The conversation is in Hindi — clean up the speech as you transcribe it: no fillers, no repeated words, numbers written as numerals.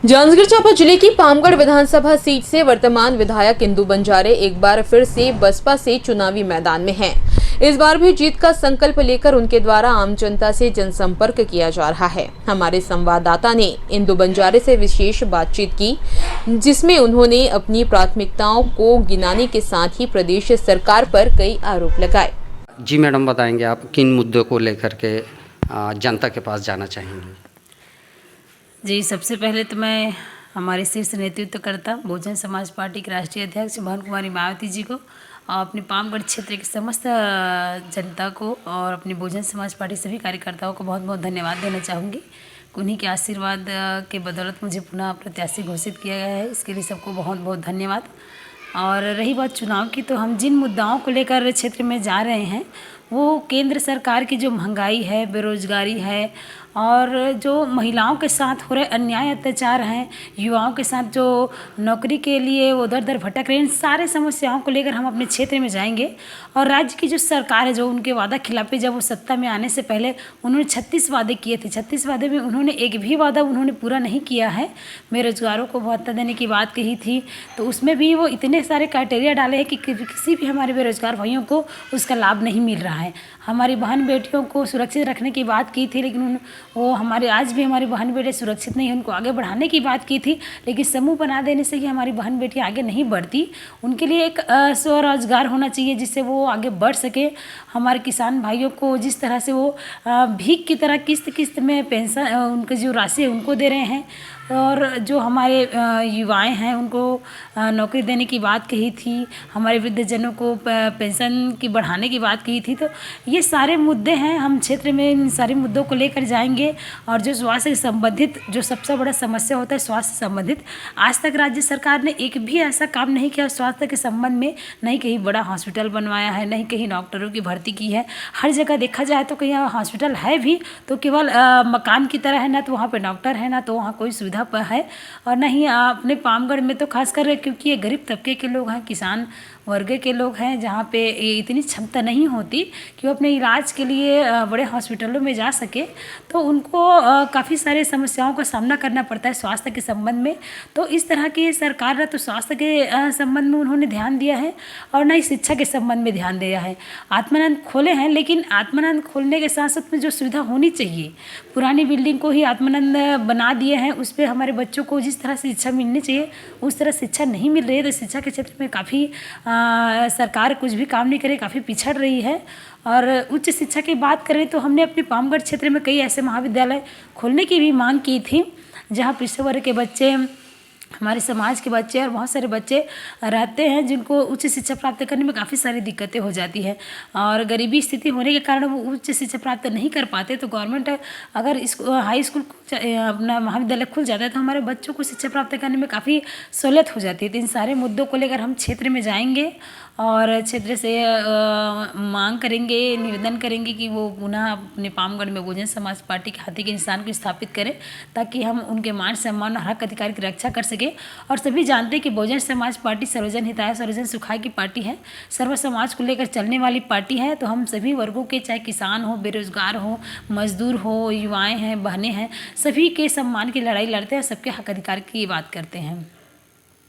जांजगीर चांपा जिले की पामगढ़ विधानसभा सीट से वर्तमान विधायक इंदु बंजारे एक बार फिर से बसपा से चुनावी मैदान में हैं। इस बार भी जीत का संकल्प लेकर उनके द्वारा आम जनता से जनसंपर्क किया जा रहा है। हमारे संवाददाता ने इंदु बंजारे से विशेष बातचीत की, जिसमें उन्होंने अपनी प्राथमिकताओं को गिनाने के साथ ही प्रदेश सरकार पर कई आरोप लगाए। जी मैडम, बताएंगे आप किन मुद्दों को लेकर के जनता के पास जाना चाहेंगे? जी, सबसे पहले तो मैं हमारे शीर्ष नेतृत्वकर्ता बहुजन समाज पार्टी के राष्ट्रीय अध्यक्ष भानु कुमारी मायावती जी को और अपने पामगढ़ क्षेत्र के समस्त जनता को और अपनी बहुजन समाज पार्टी सभी कार्यकर्ताओं को बहुत बहुत धन्यवाद देना चाहूँगी। उन्हीं के आशीर्वाद के बदौलत मुझे पुनः प्रत्याशी घोषित किया गया है, इसके लिए सबको बहुत बहुत धन्यवाद। और रही बात चुनाव की, तो हम जिन मुद्दाओं को लेकर क्षेत्र में जा रहे हैं वो केंद्र सरकार की जो महंगाई है, बेरोजगारी है और जो महिलाओं के साथ हो रहे अन्याय अत्याचार हैं, युवाओं के साथ जो नौकरी के लिए वो उधर उधर भटक रहे हैं, इन सारे समस्याओं को लेकर हम अपने क्षेत्र में जाएंगे। और राज्य की जो सरकार है, जो उनके वादा खिलाफी, जब वो सत्ता में आने से पहले उन्होंने 36 वादे किए थे, 36 वादे में उन्होंने एक भी वादा उन्होंने पूरा नहीं किया है। बेरोजगारों को भत्ता देने की बात कही थी, तो उसमें भी वो इतने सारे क्राइटेरिया डाले हैं कि किसी भी हमारे बेरोजगार भाइयों को उसका लाभ नहीं मिल रहा है। हमारी बहन बेटियों को सुरक्षित रखने की बात की थी, लेकिन वो हमारे आज भी हमारी बहन बेटे सुरक्षित नहीं है। उनको आगे बढ़ाने की बात की थी, लेकिन समूह बना देने से ही हमारी बहन बेटियाँ आगे नहीं बढ़ती। उनके लिए एक स्वरोजगार होना चाहिए जिससे वो आगे बढ़ सके। हमारे किसान भाइयों को जिस तरह से वो भीख की तरह किस्त किस्त में पेंशन उनकी जो राशि है उनको दे रहे हैं, और जो हमारे युवाएं हैं उनको नौकरी देने की बात कही थी, हमारे वृद्धजनों को पेंशन की बढ़ाने की बात कही थी। तो ये सारे मुद्दे हैं, हम क्षेत्र में इन सारे मुद्दों को लेकर जाएंगे। और जो स्वास्थ्य से संबंधित जो सबसे बड़ा समस्या होता है स्वास्थ्य से संबंधित, आज तक राज्य सरकार ने एक भी ऐसा काम नहीं किया स्वास्थ्य के संबंध में। नहीं कहीं बड़ा हॉस्पिटल बनवाया है, नहीं कहीं डॉक्टरों की भर्ती की है। हर जगह देखा जाए तो कहीं हॉस्पिटल है भी तो केवल मकान की तरह है, ना तो वहाँ पर डॉक्टर है, ना तो वहाँ कोई सुविधा पर है। और नहीं अपने पामगढ़ में तो खासकर क्योंकि ये गरीब तबके के लोग हैं, किसान वर्ग के लोग हैं, जहाँ पे इतनी क्षमता नहीं होती कि वो अपने इलाज के लिए बड़े हॉस्पिटलों में जा सके, तो उनको काफ़ी सारे समस्याओं का सामना करना पड़ता है स्वास्थ्य के संबंध में। तो इस तरह की सरकार ने तो स्वास्थ्य के संबंध में उन्होंने ध्यान दिया है और ना ही शिक्षा के संबंध में ध्यान दिया है। आत्मानंद खोले हैं, लेकिन आत्मानंद खोलने के साथ साथ में जो सुविधा होनी चाहिए, पुरानी बिल्डिंग को ही आत्मानंद बना दिए हैं, उस पर हमारे बच्चों को जिस तरह से शिक्षा मिलनी चाहिए उस तरह शिक्षा नहीं मिल रही है। तो शिक्षा के क्षेत्र में काफ़ी सरकार कुछ भी काम नहीं करे, काफ़ी पिछड़ रही है। और उच्च शिक्षा की बात करें तो हमने अपने पामगढ़ क्षेत्र में कई ऐसे महाविद्यालय खोलने की भी मांग की थी, जहाँ पिछड़े वर्ग के बच्चे, हमारे समाज के बच्चे और बहुत सारे बच्चे रहते हैं जिनको उच्च शिक्षा प्राप्त करने में काफ़ी सारी दिक्कतें हो जाती है। और गरीबी स्थिति होने के कारण वो उच्च शिक्षा प्राप्त नहीं कर पाते। तो गवर्नमेंट अगर हाई स्कूल अपना महाविद्यालय खुल जाता है तो हमारे बच्चों को शिक्षा प्राप्त करने में काफ़ी सहूलियत हो जाती है। तो इन सारे मुद्दों को लेकर हम क्षेत्र में जाएंगे और क्षेत्र से मांग करेंगे, निवेदन करेंगे कि वो पुनः अपने पामगढ़ में बहुजन समाज पार्टी के हाथी के निशान को स्थापित करें, ताकि हम उनके मान सम्मान और हक अधिकार की रक्षा कर सकें। और सभी जानते हैं कि बहुजन समाज पार्टी सर्वजन हिताय सर्वजन सुखाय की पार्टी है, सर्व समाज को लेकर चलने वाली पार्टी है। तो हम सभी वर्गों के, चाहे किसान हो, बेरोजगार हो, मजदूर हो, युवाएँ हैं, बहनें हैं, सभी के सम्मान की लड़ाई लड़ते हैं, सबके हक अधिकार की बात करते हैं।